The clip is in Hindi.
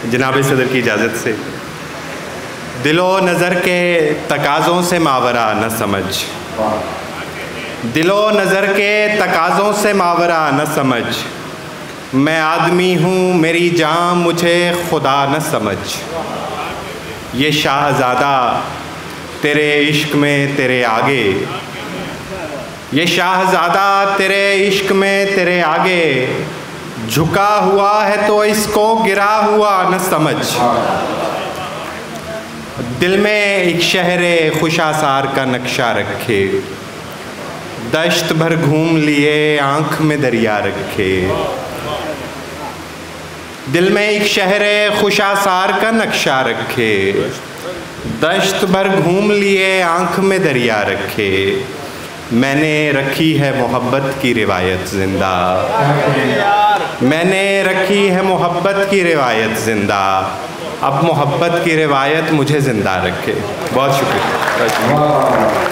जनाब सदर की इजाज़त से। दिलो नज़र के तकाज़ों से मावरा न समझ, दिलो नज़र के तकाज़ों से मावरा न समझ, मैं आदमी हूँ मेरी जान मुझे खुदा न समझ। ये शाहज़ादा तेरे इश्क में तेरे आगे, ये शाहज़ादा तेरे इश्क में तेरे आगे, झुका हुआ है तो इसको गिरा हुआ न समझ। दिल में एक शहरे खुशासार का नक्शा रखे, दश्त भर घूम लिए आँख में दरिया रखे। दिल में एक शहरे खुशासार का नक्शा रखे, दश्त भर घूम लिए आँख में दरिया रखे। मैंने रखी है मोहब्बत की रिवायत ज़िंदा, मैंने रखी है मोहब्बत की रिवायत ज़िंदा, अब मोहब्बत की रिवायत मुझे ज़िंदा रखे। बहुत शुक्रिया।